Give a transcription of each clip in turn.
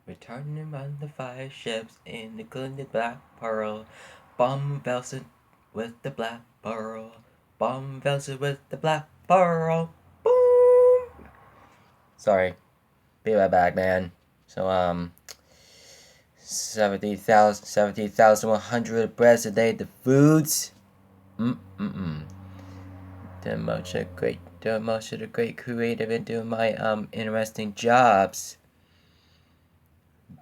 Returning on the fire ships in the glinted black pearl. Bomb vessel with the black pearl. Bomb vessel with the black pearl. Boom! Sorry. Be right back, man. So, 70,100 breaths a day, the foods. The most of the great creative and doing my interesting jobs.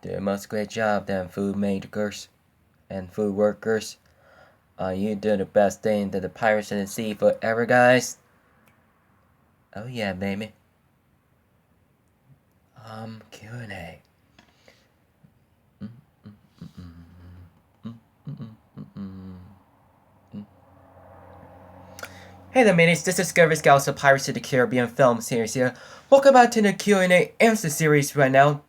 The most great job than food makers and food workers. You doing the best thing that the pirates in the sea forever, guys. Oh yeah, baby. Q&A. Hey there, mates. This is Discovery Scouts of Pirates of the Caribbean film series here. Welcome back to the Q&A answer series right now.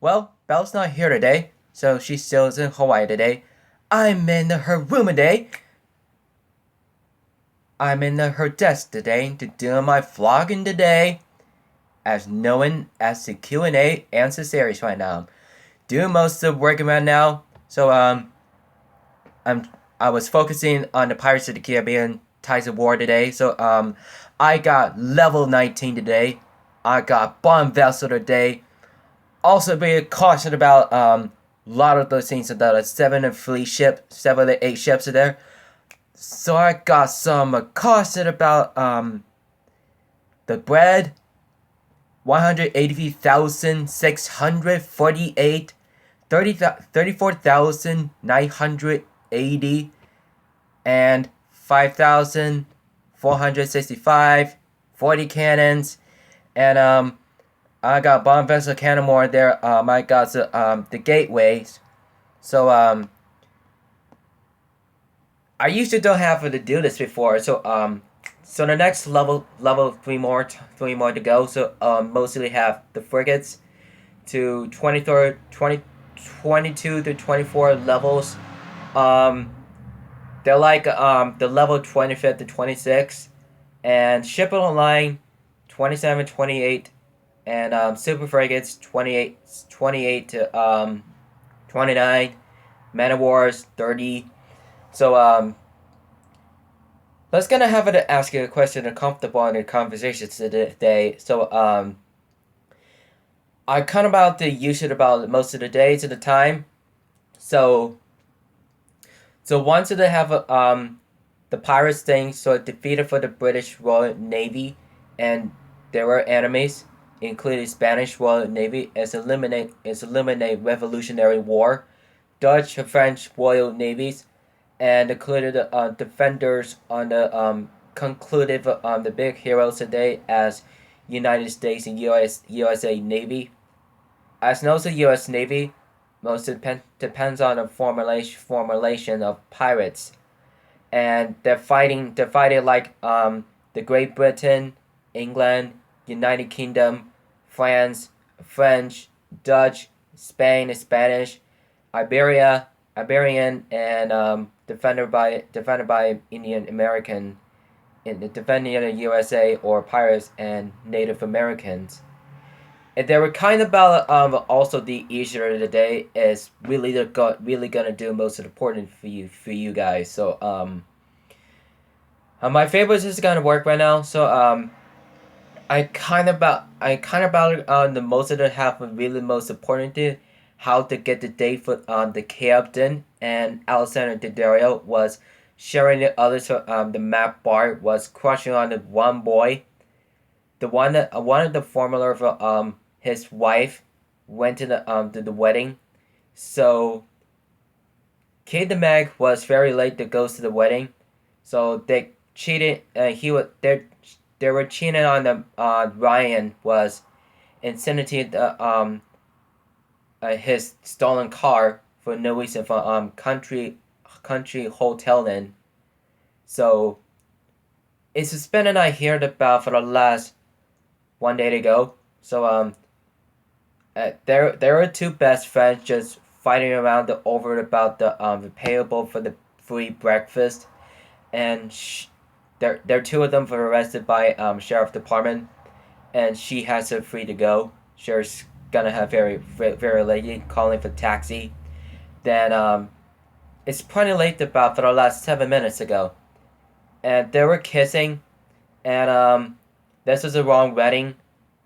Well, Belle's not here today, so she still is in Hawaii today. I'm in her room today. I'm in her desk today to do my vlogging today, as known as the Q&A answer series right now. Doing most of the work right now, so I was focusing on the Pirates of the Caribbean Tides of War today. So I got level 19 today. I got bomb vessel today. Also be cautioned about a lot of those things about 7 of 8 ships are there. So I got some caution about the bread. 183,648, 34,980, and 5,465, 40 cannons, and I got bomb vessel cannon more there. I got the gateways. So I usually don't have to do this before. So so the next level three more to go. So mostly have the frigates to 22 to 24 levels. They're like the level 25 to 26, and ship online 27, 28, and super frigates 28 to 29, man of wars 30. So let's gonna have it ask you a question and comfortable in the conversations today. So I kind of about to use it about most of the days at the time. So once they have the pirates thing, so defeated for the British Royal Navy, and there were enemies, including Spanish Royal Navy, as eliminate Revolutionary War, Dutch and French Royal Navies, and included defenders on the concluded the big heroes today as United States and USA Navy. As known as the U.S. Navy, most depends on the formulation of pirates, and they're fighting like the Great Britain, England, United Kingdom, France, French, Dutch, Spain, Spanish, Iberian, and defended by Indian American, in defending the USA or pirates and Native Americans. And they were kind of about also the issue of the day is really gonna do most of the important for you guys. So my favorites is gonna work right now. So I kind of about the most of the half of really most important thing, how to get the date for the captain, and Alexandra Daddario was sharing the others. The Matt Barr was crushing on the one boy. The one that one of the formula for his wife went to the wedding, so Kate and Meg was very late to go to the wedding, so they cheated. They were cheating on them. Ryan was insanity his stolen car for no reason from country hotel in. So it's a spin I heard about for the last one day to go. So there are two best friends just fighting around over about the payable for the free breakfast, and there two of them were arrested by sheriff department, and she has her free to go. gonna have very late calling for taxi. Then it's pretty late about for the last 7 minutes ago, and they were kissing, and this is the wrong wedding.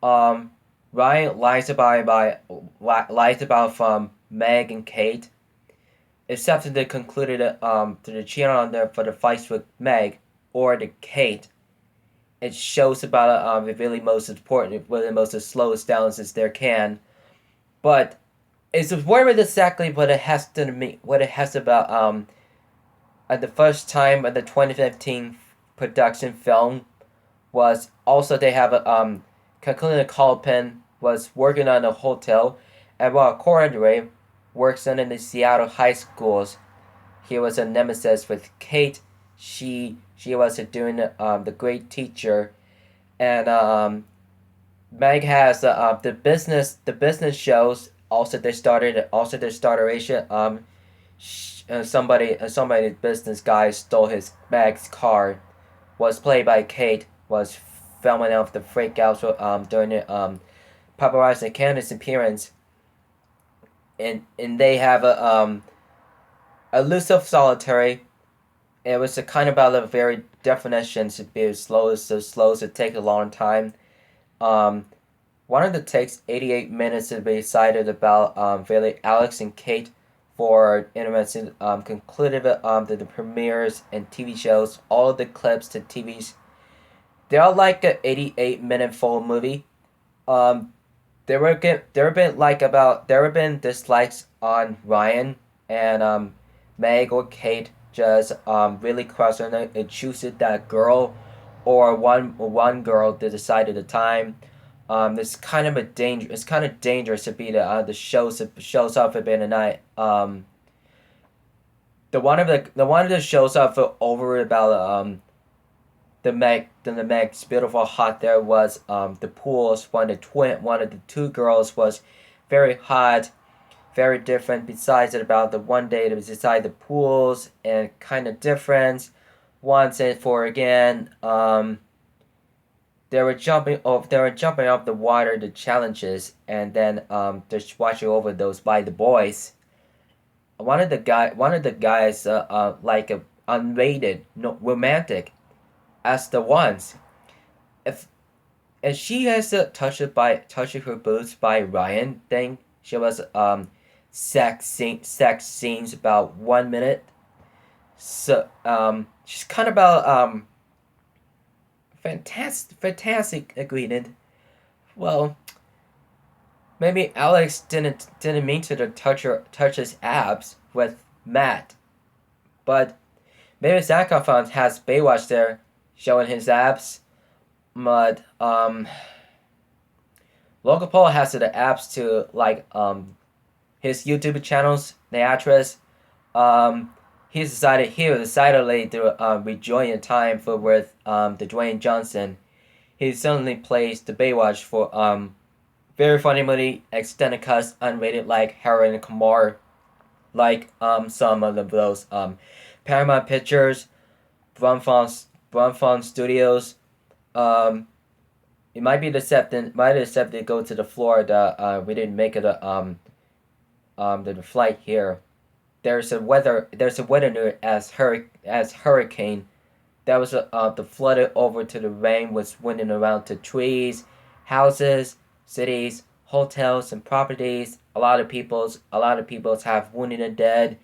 Um, Ryan lies about from Meg and Kate, except that they concluded to the cheat on there for the fights with Meg or the Kate. It shows about the really most important, one of the most slowest down as there can, but it's worried exactly what it has to mean, what it has about at the first time of the 2015 production film was also they have a Kakulina Kalpin was working on a hotel, and while Corridor works in the Seattle high schools, he was a nemesis with Kate. She was doing the great teacher, and Meg has the business shows. Also their starteration. Somebody's business guy stole his Meg's car. Was played by Kate. Was filming off the freakouts during the paparazzi Candace's appearance. And they have a elusive solitary. It was a kind of about a very definition to be slow to take a long time. Um, One of the takes 88 minutes to be decided about really Alex and Kate for interesting concluded the premieres and TV shows, all of the clips to TVs. They're like an 88-minute full movie. Um, there have been dislikes on Ryan and Meg or Kate just really crossing it and choosing that girl or one girl to decide at a time. It's kind of a danger. It's kind of dangerous to be the shows up at the night. The one of the shows up for over about the Meg's beautiful hot there was the pools. One of the two girls was very hot, very different. Besides it about the one day that was beside the pools and kind of different. Once and for again. They were jumping off the water the challenges and then just watching over those by the boys. One of the guys like a unrated no romantic as the ones. If and she has to touching her boobs by Ryan thing. She was sex scenes about 1 minute. So she's kind of about fantastic ingredient. Well, maybe Alex didn't mean to touch his abs with Matt, but maybe Zakafan has Baywatch there showing his abs, but Logan Paul has the apps to like his YouTube channels. The actress, he decided to rejoin in time for with the Dwayne Johnson. He suddenly plays the Baywatch for very funny movie, extended cuts, unrated like Harold and Kumar, like some of those Paramount Pictures, Brunfon Studios. It might be deceptive to go to the Florida. We didn't make it the flight here. There's a weather near as hurricane that was the flooded over to the rain was winding around to trees, houses, cities, hotels and properties. A lot of peoples have wounded and dead,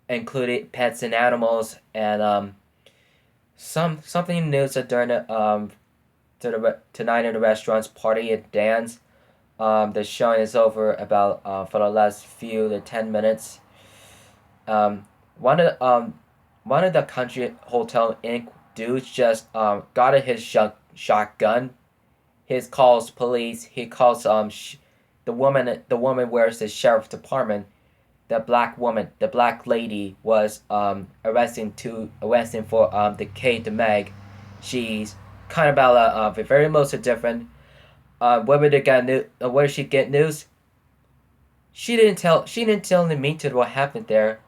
including pets and animals, and something news that during tonight in the restaurants party and dance. The showing is over about for the last few to 10 minutes. Um, one of the country hotel Inc. dudes just got at his shotgun. He calls police. He calls the woman. The woman wears the sheriff's department. The black lady was arresting for the Kate and Meg. She's kind of about very most different. Whether they got where did she get news? She didn't tell. She didn't tell me to what happened there.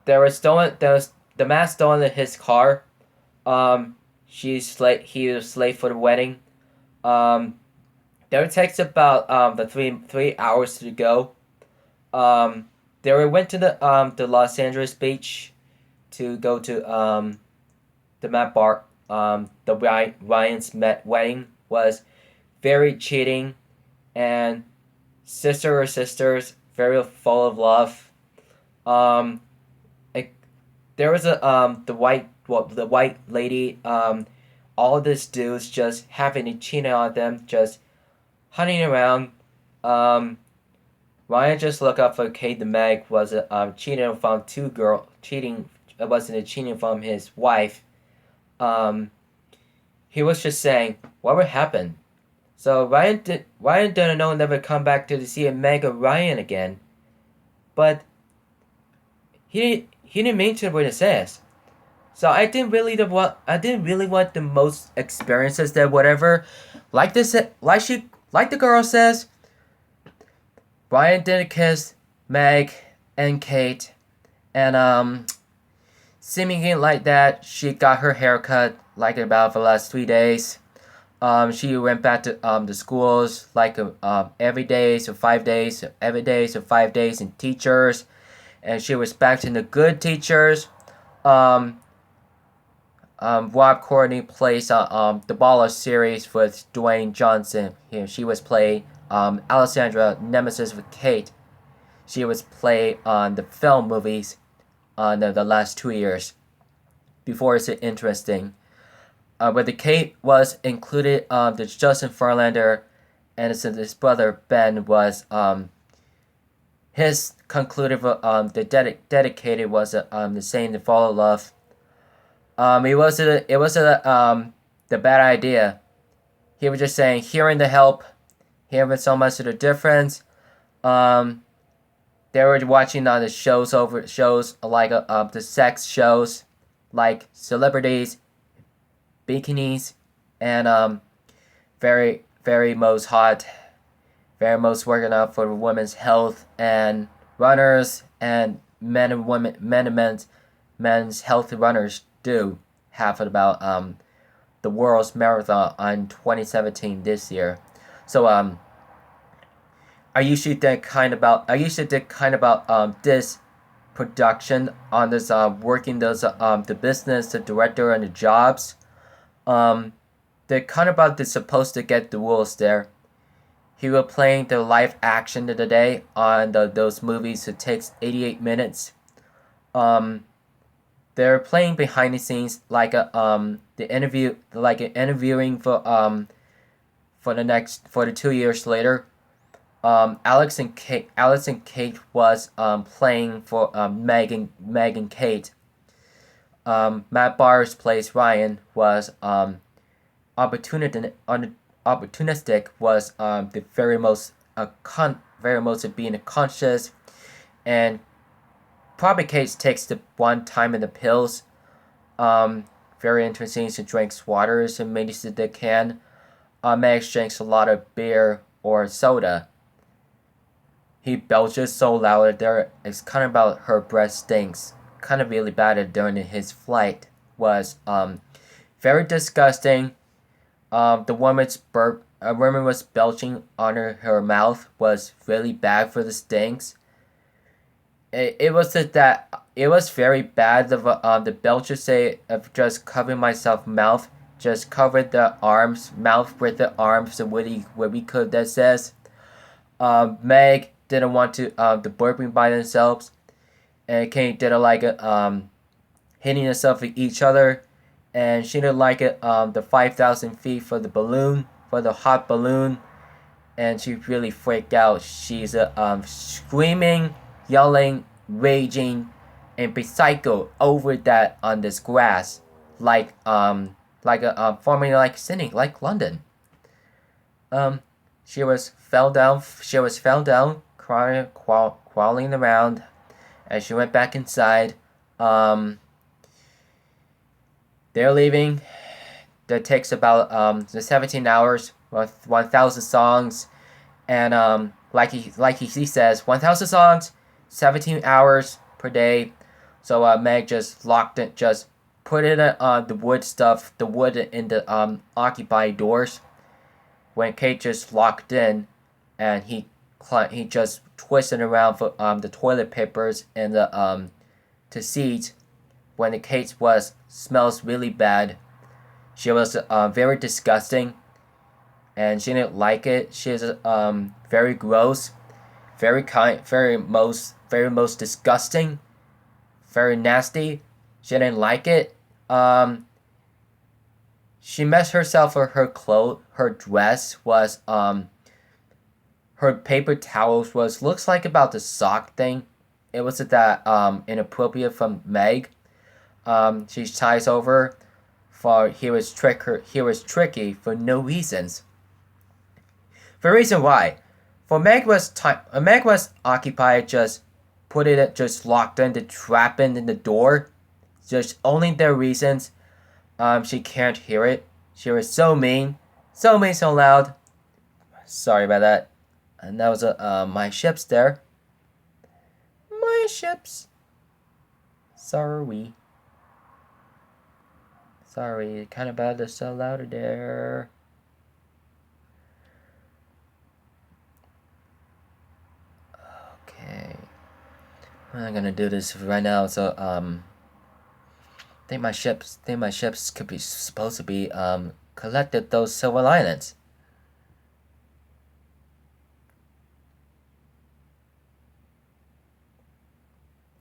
There was the man stolen in his car. He was late for the wedding. Um, There takes about the three hours to go. They went to the Los Angeles beach to go to the Matt Barr the Ryan's wedding was very cheating and sister or sisters very full of love. Um, it, there was a the white lady all these dudes just having to cheat on them just hunting around. Um, Ryan just looked up for Kate and Meg was cheating from two girl cheating. It wasn't a cheating from his wife. Um, he was just saying what would happen. So Ryan didn't know never come back to see Meg or Ryan again. But he didn't mean to what it says. So I didn't really want the most experiences that whatever like the girl says. Ryan didn't kiss Meg and Kate, and seemingly like that she got her hair cut like about the last 3 days. She went back to the schools like every day, so 5 days, every day, so 5 days, and teachers, and she was back to the good teachers. Um, Rob Courtney plays the Baller series with Dwayne Johnson. Here she was playing Alexandra, nemesis with Kate. She was played on the film movies on the last 2 years. Before it's interesting. But the Kate was included the Justin Furlander and his brother Ben was his concluded the dedicated was the saying to follow love. It was the bad idea. He was just saying hearing the help, hearing so much of the difference. They were watching on the shows like the sex shows, like celebrities, bikinis, and very most hot, very most working out for women's health and runners and men's healthy runners do have about the world's marathon on 2017 this year. So I usually think kind about this production on this working those the business, the director, and the jobs. They're kind of about they're supposed to get the rules there. He was playing the live action of the day on those movies. It takes 88 minutes. They're playing behind the scenes like the interview like an interviewing for the 2 years later. Alex and Kate was playing for Meg and Kate. Matt Barr's plays Ryan was opportunistic was the very most of being conscious, and probably Kate takes the one time in the pills. Very interesting. She drinks waters and maybe they can. Meg drinks a lot of beer or soda. He belches so loud there it's kind of about her breath stinks. Kind of really bad during his flight was very disgusting. The woman was belching on her mouth was really bad for the stinks. It was very bad. The belcher say of just covering myself mouth, just covered the mouth with the arms, so what we could that says. Meg didn't want to the burping by themselves, and Kate didn't like it hitting herself with each other, and she didn't like it the 5,000 feet for the hot balloon, and she really freaked out. She's screaming, yelling, raging, and be psycho over that on this grass, like forming like sitting like London. She was fell down, crawling around, and she went back inside. They're leaving. That takes about the 17 hours with 1,000 songs, and like he says, 1,000 songs, 17 hours per day. So Meg just locked it, just put it the wood in the occupied doors. when Kate just locked in, and he just twisted around for the toilet papers and the seat when the Kate was smells really bad. She was very disgusting, and she didn't like it. She's very gross, very most disgusting, very nasty. She didn't like it. She messed herself for her clothes. Her dress was her paper towels was looks like about the sock thing. It was that inappropriate from Meg. She ties over for he was tricky for no reasons. The reason why, for Meg was occupied just just locked in the trap in the door, just only their reasons. She can't hear it. She was so mean, so loud. Sorry about that. And that was my ships there. My ships. Sorry, kind of bad to so louder there. Okay, I'm gonna do this right now. So I think my ships could be supposed to be collected those silver linings.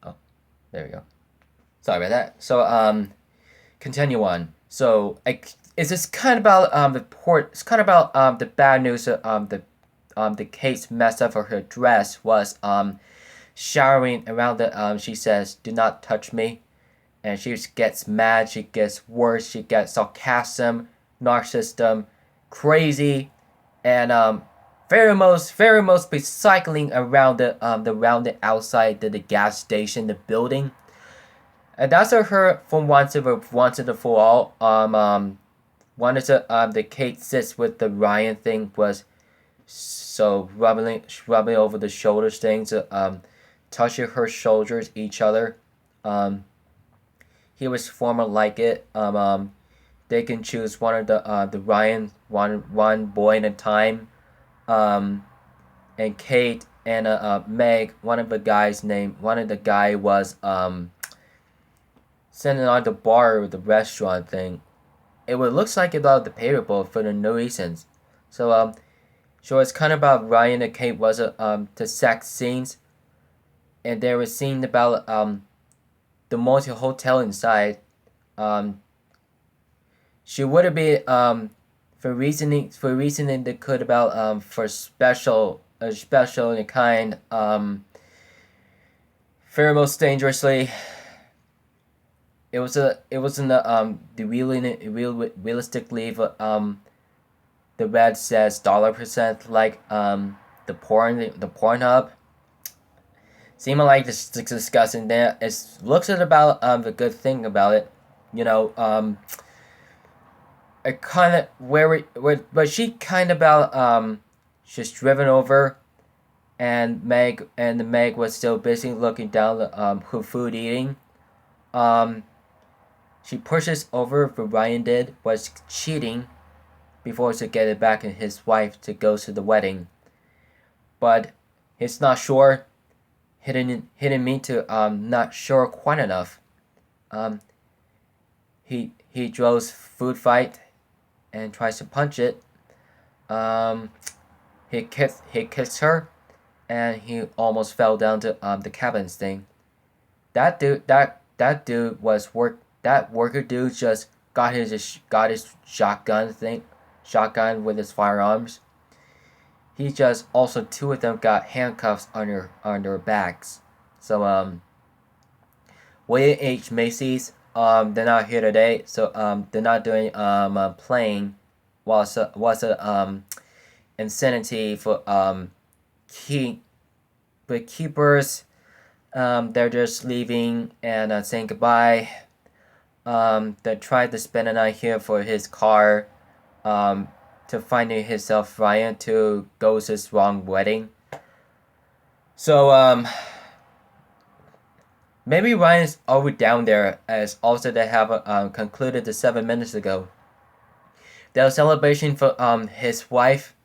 Oh, there we go. Sorry about that. So continue on. So is this kind of about the port? It's kind of about the bad news. The Kate's mess up for her dress was showering around the she says, "Do not touch me," and she gets mad. She gets worse. She gets sarcasm, narcissism, crazy, and very most recycling around the outside the gas station, the building. And that's her from once and for all. One of the Kate sits with the Ryan thing was so rubbing over the shoulders things, touching her shoulders each other. He was former like it. They can choose one of the Ryan one boy at a time. And Kate and Meg, one of the guy was sending on the bar with the restaurant thing. It looks like about the paper boat for no reasons. So it's kind of about Ryan and Kate was the sex scenes, and they were seen about the multi hotel inside. She would be for reasoning that could about for special kind very most dangerously. It was in the realistically the red says $% like the Pornhub. Seeming like this discussing there. It looks at about the good thing about it, it kind of but she kind of about she's driven over, and Meg was still busy looking down her food eating. She pushes over what Ryan did was cheating before to get it back in his wife to go to the wedding. But he's not sure. He didn't mean to not sure quite enough. He draws food fight and tries to punch it. He kissed her, and he almost fell down to the cabins thing. That dude was that worker dude just got his shotgun with his firearms. He just also two of them got handcuffs on their backs. So William H. Macy's they're not here today, so they're not doing playing was a insanity for keepers. They're just leaving and saying goodbye. They tried to spend a night here for his car, to finding himself Ryan to go to his wrong wedding. So maybe Ryan's already down there, as also they have concluded the 7 minutes ago. There was celebration for his wife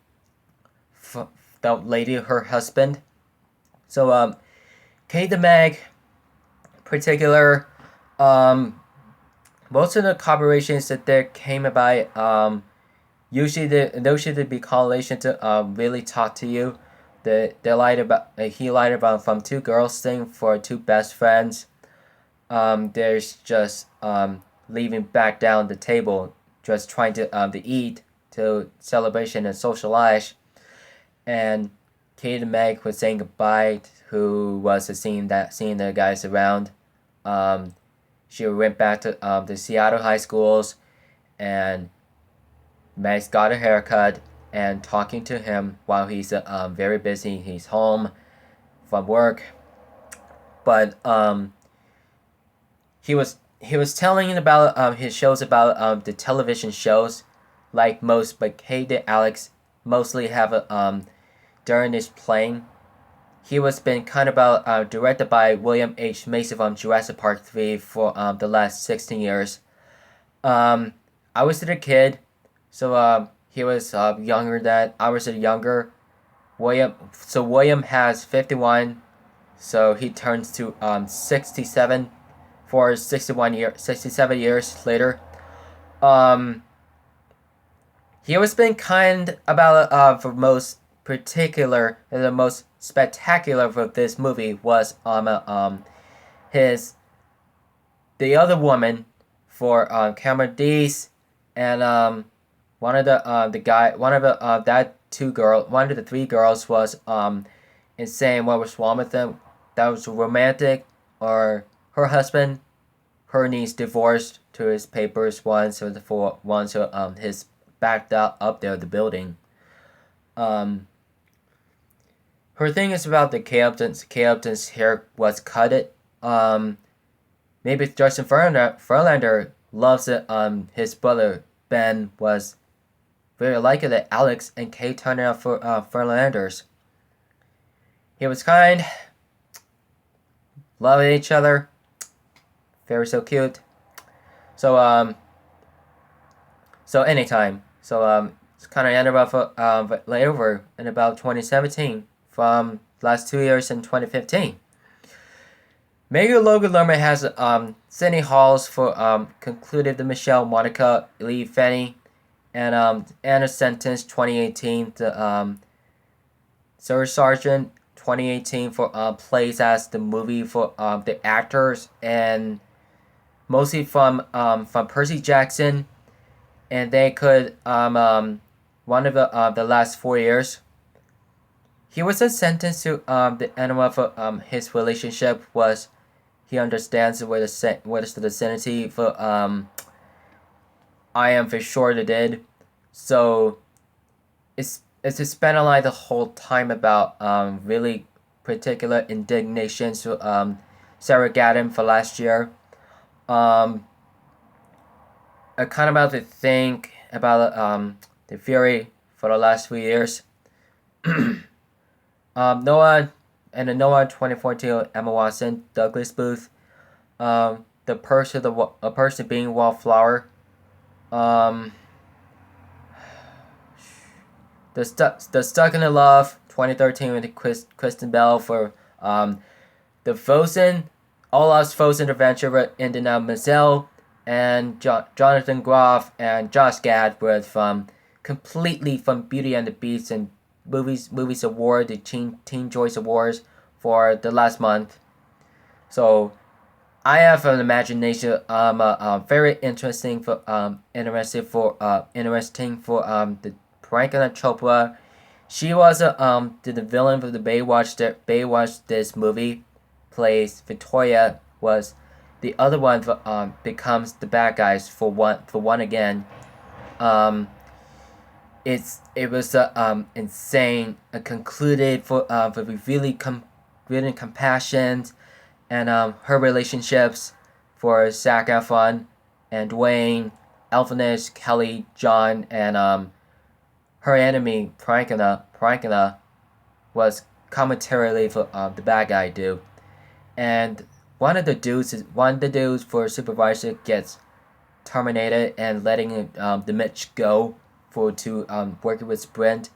the lady, her husband. So Kate and Meg, particular, um, most of the collaborations that there came about, usually those should be correlation to really talk to you. They lied about he lied about from two girls thing for two best friends. There's just leaving back down the table, just trying to eat to celebration and socialize, and Kate and Meg was saying goodbye. Who was seeing the guys around. Um, she went back to the Seattle high schools, and Meg's got a haircut and talking to him while he's very busy. He's home from work, but he was telling about his shows about the television shows, like most, but Kate and Alex mostly have a during his playing. He was been kind of about directed by William H. Macy from Jurassic Park 3 for the last 16 years. I was a kid, so he was younger than I was younger. William has 51, so he turns to 67 for 67 years later. He was been kind about for most particular the most spectacular for this movie was his the other woman for Cameron Diaz, and one of the guy one of the that two girl one of the three girls was insane. What was wrong with them? That was romantic, or her husband, her niece divorced to his papers once, or for once his backed up there the building. Her thing is about the Kate Upton's. Kate Upton's hair was cutted. Maybe Justin Verlander loves it. His brother Ben was very like it that Alex and Kate turned out for Verlanders. He was kind, loving each other, very so cute. So anytime. It's kind of ended up Layover in about 2017 from last 2 years in 2015. Major Logan Lerman has Sydney Halls for concluded the Michelle Monica Lee Fanny, and Anna Sentence 2018 to Sir Sergeant 2018 for plays as the movie for the actors, and mostly from Percy Jackson, and they could one of the last 4 years. He was sentenced to the end of his relationship was he understands what is the vicinity for I am for sure they did. So it's spent a lot the whole time about really particular indignations to Sarah Gadon for last year. I kind of about to think about the Fury for the last 3 years. Noah 2014, Emma Watson, Douglas Booth, the person being Wallflower, the Stuck in the Love 2013 with Kristen Bell for the Frozen, Olaf's Frozen Adventure in the Mademoiselle, and Jonathan Groff and Josh Gad with completely from Beauty and the Beast and movies award, the Teen Choice Awards for the last month. So I have an imagination very interesting for interesting for the Priyanka Chopra. She was the villain for the Baywatch this movie, plays Victoria, was the other one becomes the bad guys for one again. It was insane. Concluded for really really compassion, and her relationships for Zac Efron and Dwayne, Elfinish, Kelly, John, and her enemy Prankana was commentarily for the bad guy dude, and one of the dudes for supervisor gets terminated and letting the Mitch go for to working with Sprint.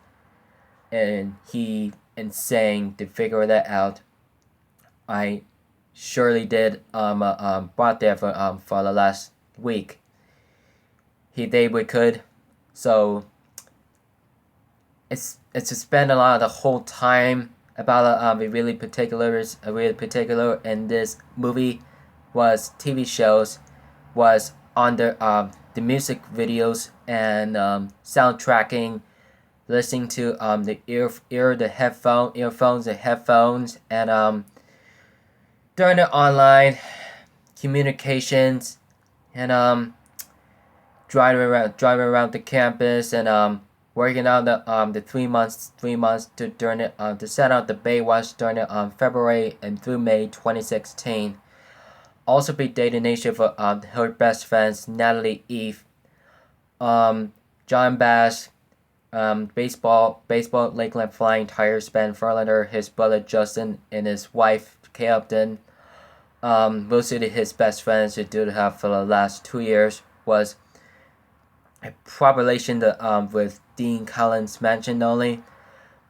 and he insane to figure that out. I surely did bought there for the last week. He did we could, so it's to spend a lot of the whole time about a really particular in this movie was TV shows, was on the music videos and soundtracking, listening to the earphones and during the online communications and driving around the campus and working on the 3 months during it to set out the Baywatch during it February and through May 2016. Also be dating Nisha for her best friends Natalie Eve, John Bass, baseball Lakeland Flying Tires Ben Verlander, his brother Justin, and his wife Kate Upton. Mostly his best friends who do have for the last 2 years was a proper relation with Dean Collins mentioned only.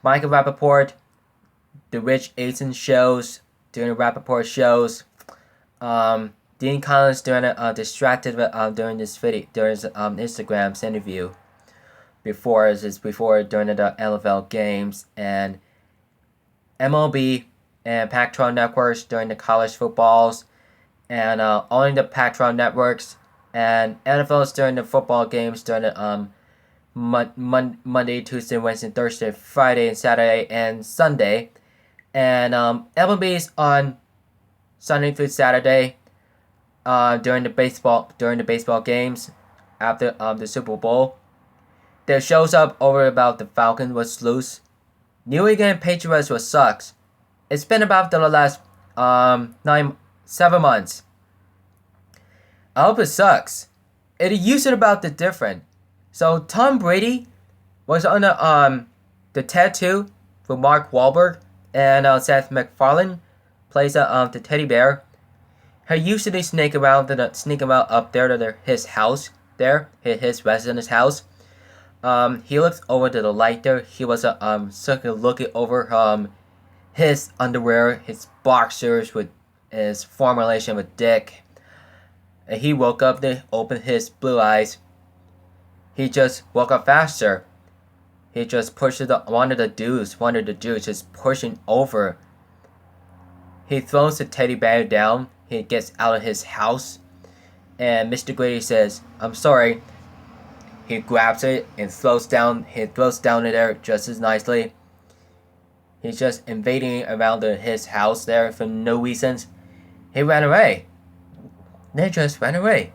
Michael Rappaport, the Rich Eisen shows, during the Rappaport shows. Dean Collins during distracted during this video during his Instagram's interview before during the NFL games and MLB and Pac-12 networks during the college footballs and only the Pac-12 networks and NFL's during the football games during the Monday, Tuesday, Wednesday, Thursday, Friday, and Saturday and Sunday, and MLB's on Sunday through Saturday during the baseball games after the Super Bowl. There shows up over about the Falcons was loose. New England Patriots was sucks. It's been about the last 7 months. I hope it sucks. It used to about the different. So Tom Brady was on the tattoo for Mark Wahlberg and Seth MacFarlane plays the teddy bear. He usually sneak around up there to his house there, his residence house. He looks over to the light there. He was looking over his underwear, his boxers with his former relation with Dick. And he woke up to open his blue eyes. He just woke up faster. He just pushed one of the dudes just pushing over. He throws the teddy bear down. He gets out of his house. And Mr. Grady says, "I'm sorry." He grabs it and throws down in there just as nicely. He's just invading around his house there for no reasons. He ran away. They just ran away.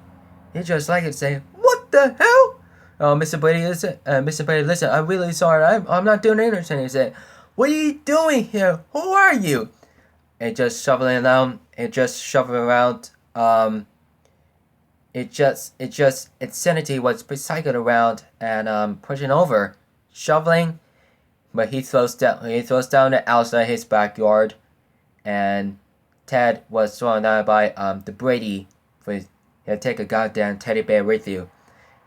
He just like it saying, "What the hell?" Oh, Mr. Brady, listen, I'm really sorry. I'm not doing anything. He said, "What are you doing here? Who are you?" And just shoveling around. Insanity was recycled around and pushing over, shoveling. But he throws down the outside his backyard, and Ted was thrown out by the Brady for take a goddamn teddy bear with you,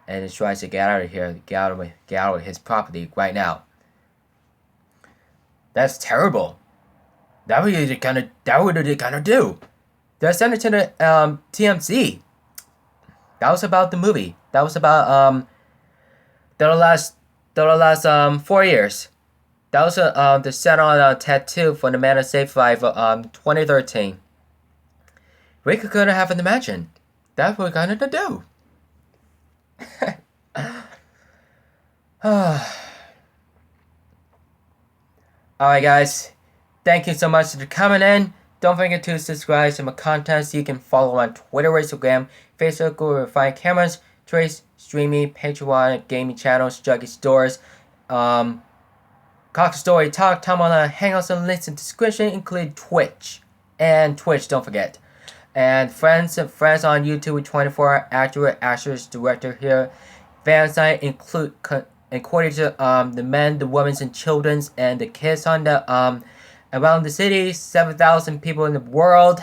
and he tries to get out of here, get out of his property right now. That's terrible. That what they're gonna do. They're sending it to the TMZ. That was about the movie. That was about the last 4 years. That was the set on tattoo for the Man of Safe Life 2013. We couldn't have imagined. That's what we're gonna do. Alright guys, thank you so much for coming in. Don't forget to subscribe to my content so you can follow on Twitter, Instagram, Facebook, Google, Refined Cameras, Trace, Streamy, Patreon, gaming channels, Juggy Stores, Cock Story Talk, Tom Online, Hangouts, and links in the description, including Twitch. And Twitch, don't forget. And friends on YouTube with 24 actors, director here. Fan site include according to the men, the women, and children's, and the kids on the around the city, 7,000 people in the world.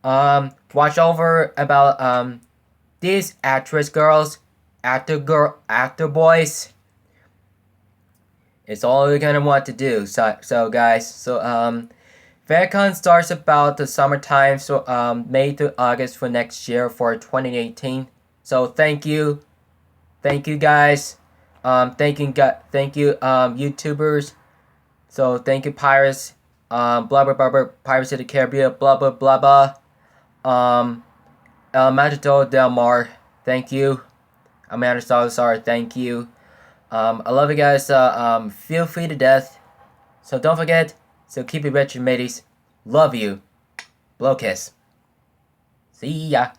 Watch over about these actress girls, actor boys. It's all you're gonna want to do. So guys, FanCon starts about the summertime, so May to August for next year for 2018. So thank you guys. Thank you YouTubers. So thank you Pirates. Blah blah blah blah. Pirates of the Caribbean. Blah blah blah blah. Matador Del Mar. Thank you. Amanda Salazar. Thank you. I love you guys. Feel free to death. So don't forget. So keep it rich, mateys. Love you. Blow kiss. See ya.